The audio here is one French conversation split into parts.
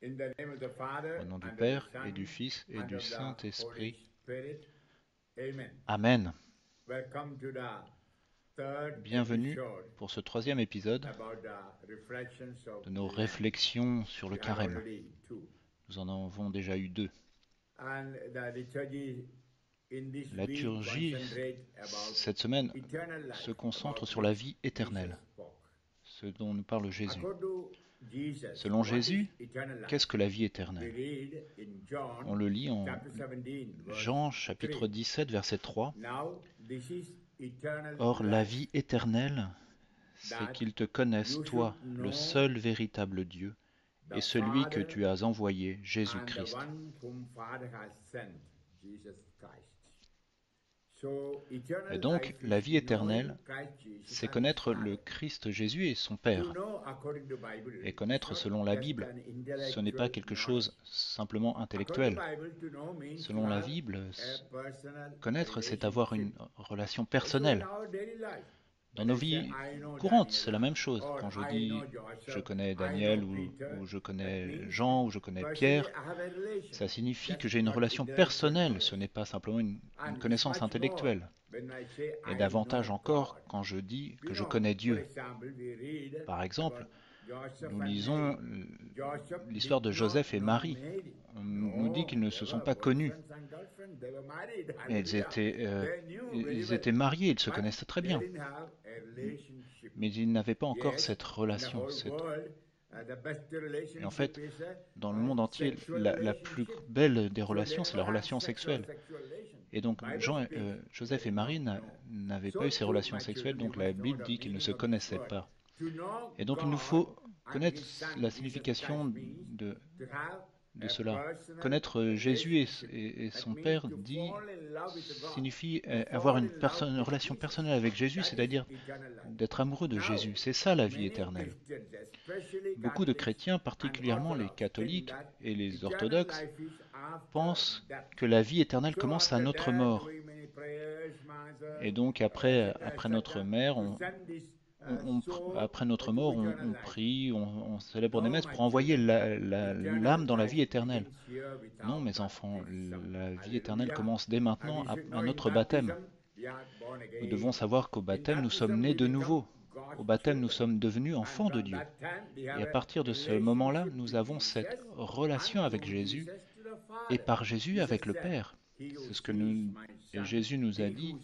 Au nom du Père et du Fils et du Saint-Esprit. Amen. Bienvenue pour ce troisième épisode de nos réflexions sur le carême. Nous en avons déjà eu deux. La liturgie, cette semaine, se concentre sur la vie éternelle, ce dont nous parle Jésus. Selon Jésus, qu'est-ce que la vie éternelle? On le lit en Jean chapitre 17, verset 3. Or, la vie éternelle, c'est qu'ils te connaissent, toi, le seul véritable Dieu, et celui que tu as envoyé, Jésus-Christ. Et donc, la vie éternelle, c'est connaître le Christ Jésus et son Père. Et connaître selon la Bible, ce n'est pas quelque chose simplement intellectuel. Selon la Bible, connaître, c'est avoir une relation personnelle. Dans nos vies courantes, c'est la même chose. Quand je dis je connais Daniel ou je connais Jean ou je connais Pierre, ça signifie que j'ai une relation personnelle, ce n'est pas simplement une connaissance intellectuelle. Et davantage encore quand je dis que je connais Dieu. Par exemple, nous lisons l'histoire de Joseph et Marie. On nous dit qu'ils ne se sont pas connus. Mais ils étaient mariés, ils se connaissaient très bien. Mais ils n'avaient pas encore cette relation. Et en fait, dans le monde entier, la plus belle des relations, c'est la relation sexuelle. Et donc, Joseph et Marie n'avaient pas eu ces relations sexuelles, donc la Bible dit qu'ils ne se connaissaient pas. Et donc, il nous faut connaître la signification de cela. Connaître Jésus et son Père signifie avoir une relation personnelle avec Jésus, c'est-à-dire d'être amoureux de Jésus. C'est ça la vie éternelle. Beaucoup de chrétiens, particulièrement les catholiques et les orthodoxes, pensent que la vie éternelle commence à notre mort. Et donc après notre mort, on prie, on célèbre des messes pour envoyer l'âme dans la vie éternelle. Non, mes enfants, la vie éternelle commence dès maintenant à notre baptême. Nous devons savoir qu'au baptême, nous sommes nés de nouveau. Au baptême, nous sommes devenus enfants de Dieu. Et à partir de ce moment-là, nous avons cette relation avec Jésus et par Jésus avec le Père. C'est ce que et Jésus nous a dit,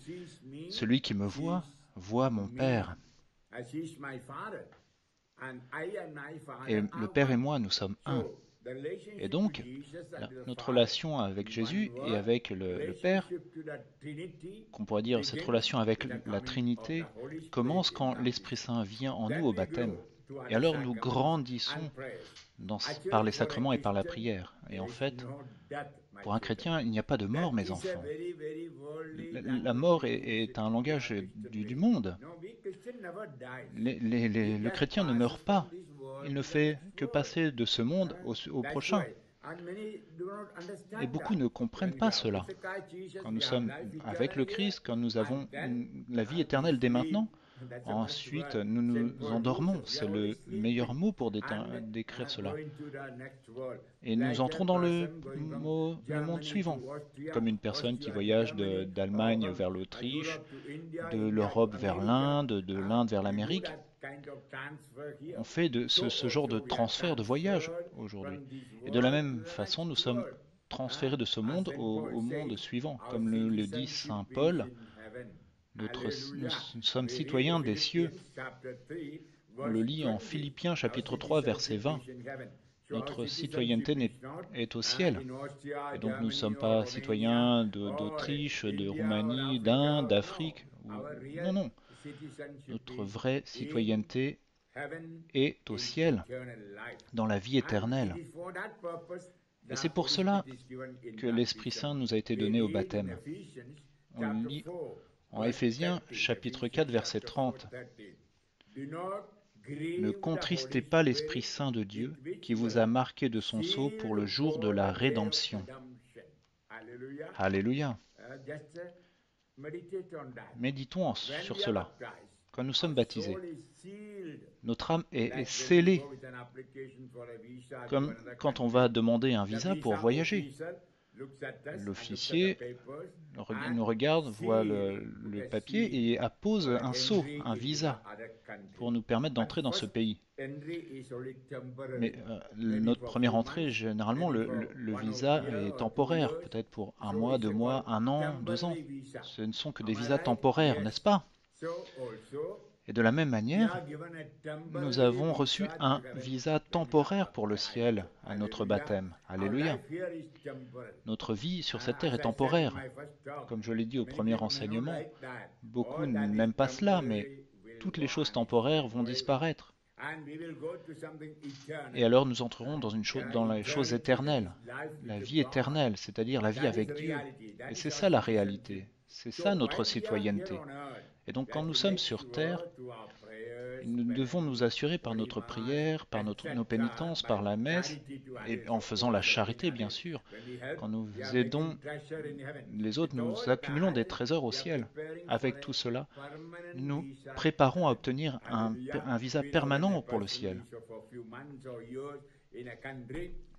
celui qui me voit, voit mon Père. Et le Père et moi, nous sommes un. Et donc, notre relation avec Jésus et avec le Père, qu'on pourrait dire cette relation avec la Trinité, commence quand l'Esprit Saint vient en nous au baptême. Et alors nous grandissons par les sacrements et par la prière. Et en fait, pour un chrétien, il n'y a pas de mort, mes enfants. La mort est un langage du monde. Le chrétien ne meurt pas. Il ne fait que passer de ce monde au prochain. Et beaucoup ne comprennent pas cela. Quand nous sommes avec le Christ, quand nous avons la vie éternelle dès maintenant, ensuite nous nous endormons. C'est le meilleur mot pour décrire cela. Et nous entrons dans le monde suivant, comme une personne qui voyage d'Allemagne vers l'Autriche, de l'Europe vers l'Inde, de l'Inde vers l'Amérique. On fait ce genre de transfert de voyage aujourd'hui. Et de la même façon, nous sommes transférés de ce monde au monde suivant. Comme le dit Saint Paul, nous sommes citoyens des cieux. On le lit en Philippiens chapitre 3 verset 20. Notre citoyenneté est au ciel. Et donc nous ne sommes pas citoyens d'Autriche, de Roumanie, d'Inde, d'Afrique. Non, non. Notre vraie citoyenneté est au ciel, dans la vie éternelle. Et c'est pour cela que l'Esprit Saint nous a été donné au baptême. On le lit en Éphésiens chapitre 4 verset 30. Ne contristez pas l'Esprit Saint de Dieu qui vous a marqué de son sceau pour le jour de la rédemption. Alléluia. Méditons sur cela. Quand nous sommes baptisés, Notre âme est scellée, comme quand on va demander un visa pour voyager. L'officier nous regarde, voit le papier et appose un sceau, un visa, pour nous permettre d'entrer dans ce pays. Mais notre première entrée, généralement, le visa est temporaire, peut-être pour un mois, 2 mois, un an, 2 ans. Ce ne sont que des visas temporaires, n'est-ce pas? Et de la même manière, nous avons reçu un visa temporaire pour le ciel à notre baptême. Alléluia. Notre vie sur cette terre est temporaire. Comme je l'ai dit au premier enseignement, beaucoup n'aiment pas cela, mais toutes les choses temporaires vont disparaître. Et alors nous entrerons dans les choses éternelles, la vie éternelle, c'est-à-dire la vie avec Dieu. Et c'est ça la réalité, c'est ça notre citoyenneté. Et donc quand nous sommes sur terre, nous devons nous assurer par notre prière, par nos pénitences, par la messe, et en faisant la charité bien sûr, quand nous aidons les autres, nous accumulons des trésors au ciel. Avec tout cela, nous préparons à obtenir un visa permanent pour le ciel.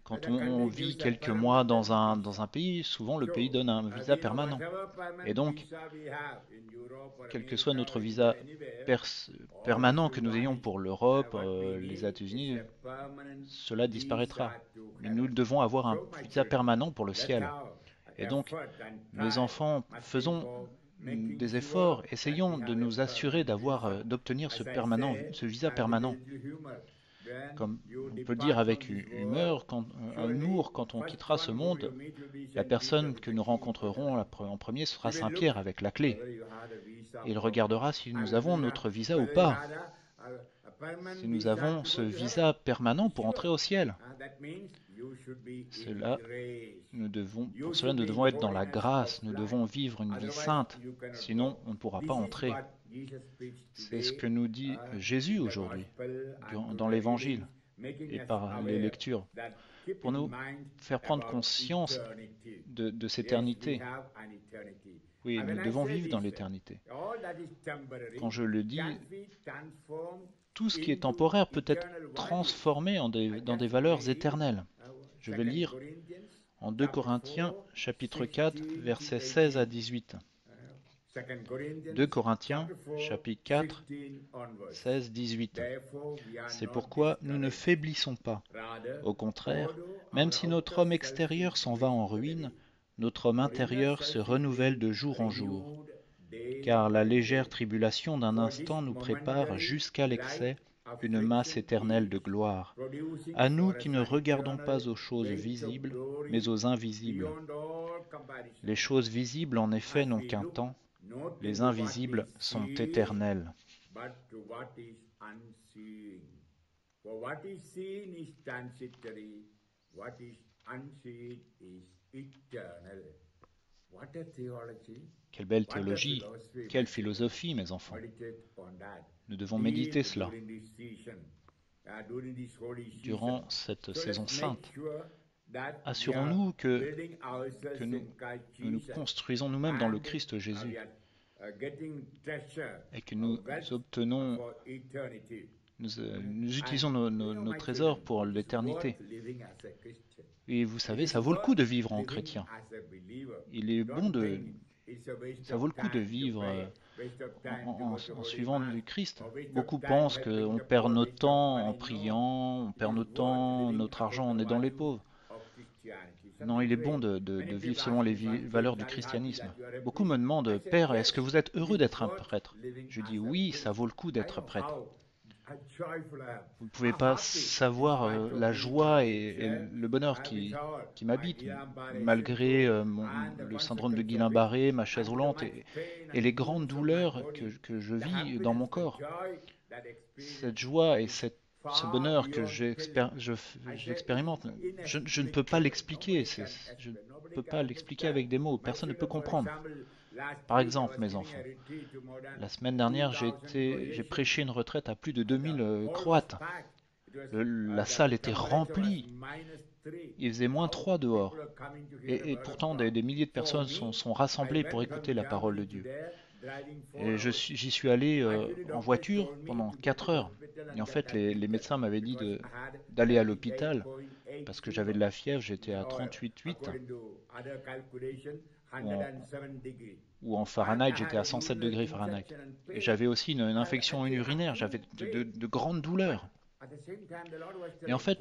Quand on vit quelques mois dans un pays, souvent le pays donne un visa permanent. Et donc, quel que soit notre visa permanent que nous ayons pour l'Europe, les États-Unis, cela disparaîtra. Mais nous devons avoir un visa permanent pour le ciel. Et donc, mes enfants, faisons des efforts, essayons de nous assurer d'obtenir ce visa permanent. Comme on peut dire avec humour, quand on quittera ce monde, la personne que nous rencontrerons en premier sera Saint Pierre avec la clé. Et il regardera si nous avons notre visa ou pas. Si nous avons ce visa permanent pour entrer au ciel. Pour cela, nous devons être dans la grâce, nous devons vivre une vie sainte, sinon on ne pourra pas entrer. C'est ce que nous dit Jésus aujourd'hui, dans l'Évangile et par les lectures, pour nous faire prendre conscience de cette éternité. Oui, nous devons vivre dans l'éternité. Quand je le dis, tout ce qui est temporaire peut être transformé dans des valeurs éternelles. Je vais lire en 2 Corinthiens, chapitre 4, versets 16 à 18. 2 Corinthiens, chapitre 4, 16, 18. C'est pourquoi nous ne faiblissons pas. Au contraire, même si notre homme extérieur s'en va en ruine, notre homme intérieur se renouvelle de jour en jour. Car la légère tribulation d'un instant nous prépare jusqu'à l'excès une masse éternelle de gloire. À nous qui ne regardons pas aux choses visibles, mais aux invisibles. Les choses visibles, en effet, n'ont qu'un temps. Les invisibles sont éternels. Quelle belle théologie, quelle philosophie, mes enfants. Nous devons méditer cela durant cette saison sainte. Assurons-nous que nous construisons nous-mêmes dans le Christ Jésus et que nous utilisons nos trésors pour l'éternité. Et vous savez, ça vaut le coup de vivre en chrétien. Ça vaut le coup de vivre en suivant le Christ. Beaucoup pensent qu'on perd notre temps en priant, on perd notre temps, notre argent en aidant les pauvres. Non, il est bon de vivre selon les valeurs du christianisme. Beaucoup me demandent, Père, est-ce que vous êtes heureux d'être un prêtre? Je dis oui, ça vaut le coup d'être prêtre. Vous ne pouvez pas savoir la joie et le bonheur qui m'habite, malgré le syndrome de Guillain-Barré, ma chaise roulante et les grandes douleurs que je vis dans mon corps. Cette joie et ce bonheur que j'expérimente, je ne peux pas l'expliquer. Je ne peux pas l'expliquer avec des mots. Personne ne peut comprendre. Par exemple, mes enfants, la semaine dernière, j'ai prêché une retraite à plus de 2000 Croates. La salle était remplie. Il faisait -3 dehors. Et pourtant, des milliers de personnes sont rassemblées pour écouter la parole de Dieu. Et j'y suis allé en voiture pendant 4 heures. Et en fait, les médecins m'avaient dit d'aller à l'hôpital parce que j'avais de la fièvre, j'étais à 38,8 ou en, ou en Fahrenheit, j'étais à 107 degrés Fahrenheit. Et j'avais aussi une infection urinaire, j'avais de grandes douleurs. Et en fait,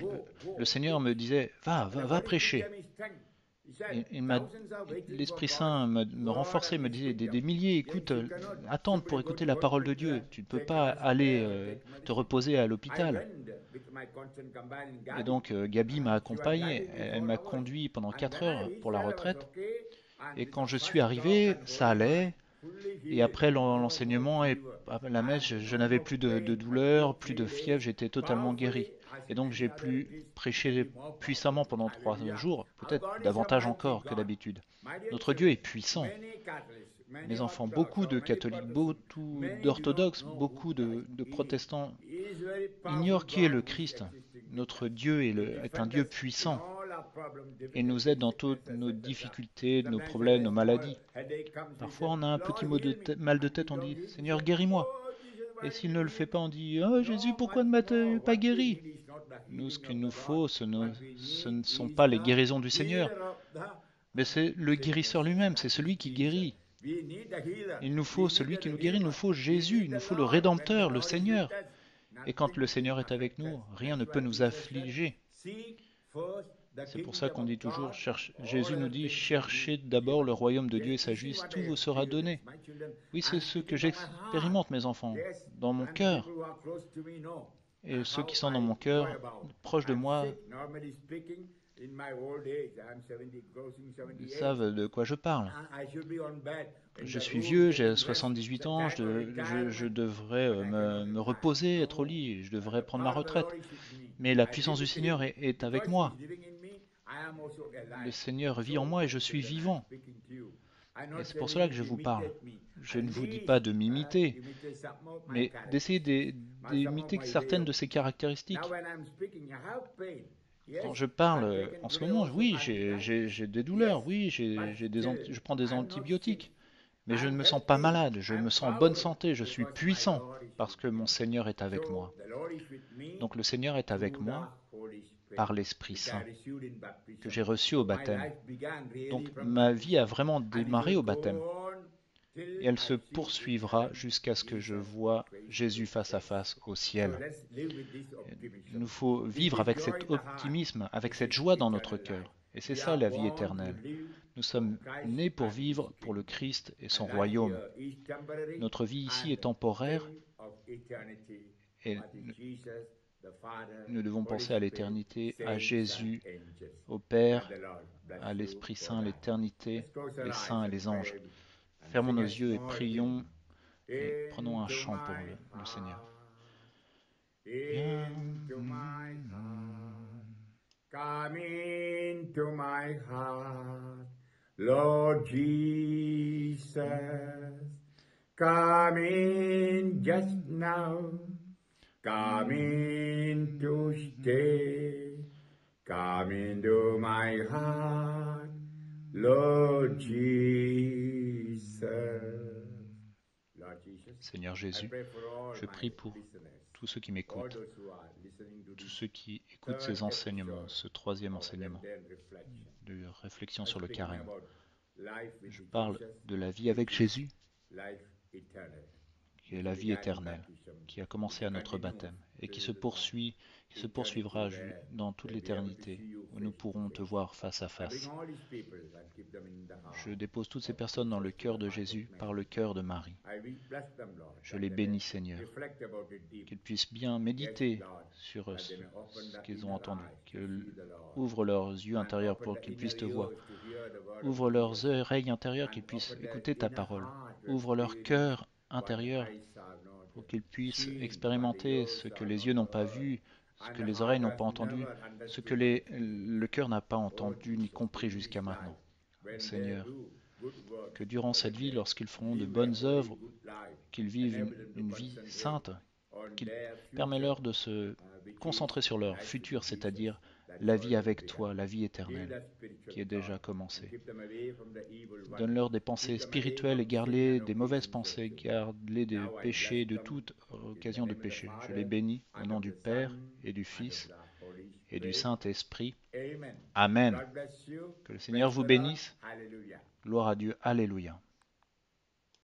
le Seigneur me disait, va prêcher. Et l'Esprit Saint me renforçait, me disait des milliers, écoute, attendre pour écouter la parole de Dieu. Tu ne peux pas aller te reposer à l'hôpital. Et donc Gabi m'a accompagné, elle m'a conduit pendant 4 heures pour la retraite. Et quand je suis arrivé, ça allait. Et après l'enseignement et la messe, je n'avais plus de douleur, plus de fièvre, j'étais totalement guéri. Et donc j'ai pu prêcher puissamment pendant 3 jours, peut-être davantage encore que d'habitude. Notre Dieu est puissant. Mes enfants, beaucoup de catholiques, beaucoup d'orthodoxes, beaucoup de protestants ignorent qui est le Christ. Notre Dieu est un Dieu puissant et nous aide dans toutes nos difficultés, nos problèmes, nos maladies. Parfois, on a un petit mal de tête, on dit Seigneur, guéris-moi. Et s'il ne le fait pas, on dit Oh Jésus, pourquoi ne m'as-tu pas guéri? Nous, ce qu'il nous faut, ce ne sont pas les guérisons du Seigneur, mais c'est le guérisseur lui-même, c'est celui qui guérit. Il nous faut celui qui nous guérit, il nous faut Jésus, il nous faut le Rédempteur, le Seigneur. Et quand le Seigneur est avec nous, rien ne peut nous affliger. C'est pour ça qu'on dit toujours, Jésus nous dit, cherchez d'abord le royaume de Dieu et sa justice, tout vous sera donné. Oui, c'est ce que j'expérimente, mes enfants, dans mon cœur. Et ceux qui sont dans mon cœur, proches de moi, ils savent de quoi je parle. Je suis vieux, j'ai 78 ans, je devrais me reposer, être au lit, je devrais prendre ma retraite. Mais la puissance du Seigneur est avec moi. Le Seigneur vit en moi et je suis vivant. Et c'est pour cela que je vous parle. Je ne vous dis pas de m'imiter, mais d'essayer d'imiter certaines de ses caractéristiques. Quand je parle en ce moment, oui, j'ai des douleurs, oui, je prends des antibiotiques, mais je ne me sens pas malade, je me sens en bonne santé, je suis puissant parce que mon Seigneur est avec moi. Donc le Seigneur est avec moi par l'Esprit Saint que j'ai reçu au baptême. Donc ma vie a vraiment démarré au baptême. Et elle se poursuivra jusqu'à ce que je voie Jésus face à face au ciel. Il nous faut vivre avec cet optimisme, avec cette joie dans notre cœur. Et c'est ça la vie éternelle. Nous sommes nés pour vivre pour le Christ et son royaume. Notre vie ici est temporaire et nous devons penser à l'éternité, à Jésus, au Père, à l'Esprit Saint, l'éternité, les saints et les anges. Fermons nos yeux et prions et prenons un chant pour le Seigneur. Viens, come into my heart, Lord Jesus, come in just now, come in to stay, come into my heart, Lord Jesus. Seigneur Jésus, je prie pour tous ceux qui m'écoutent, tous ceux qui écoutent ces enseignements, ce troisième enseignement de réflexion sur le carême. Je parle de la vie avec Jésus, qui est la vie éternelle, qui a commencé à notre baptême et qui se poursuivra dans toute l'éternité, où nous pourrons te voir face à face. Je dépose toutes ces personnes dans le cœur de Jésus par le cœur de Marie. Je les bénis, Seigneur, qu'ils puissent bien méditer sur ce qu'ils ont entendu, qu'ils ouvrent leurs yeux intérieurs pour qu'ils puissent te voir, ouvre leurs oreilles intérieures qu'ils puissent écouter ta parole, ouvre leur cœur intérieur pour qu'ils puissent expérimenter ce que les yeux n'ont pas vu, ce que les oreilles n'ont pas entendu, ce que le cœur n'a pas entendu ni compris jusqu'à maintenant. Seigneur, que durant cette vie, lorsqu'ils feront de bonnes œuvres, qu'ils vivent une vie sainte, qu'il permet leur de se concentrer sur leur futur, c'est-à-dire la vie avec toi, la vie éternelle, qui est déjà commencée. Donne-leur des pensées spirituelles et garde-les des mauvaises pensées, garde-les des péchés, de toute occasion de péché. Je les bénis au nom du Père et du Fils et du Saint-Esprit. Amen. Que le Seigneur vous bénisse. Gloire à Dieu. Alléluia.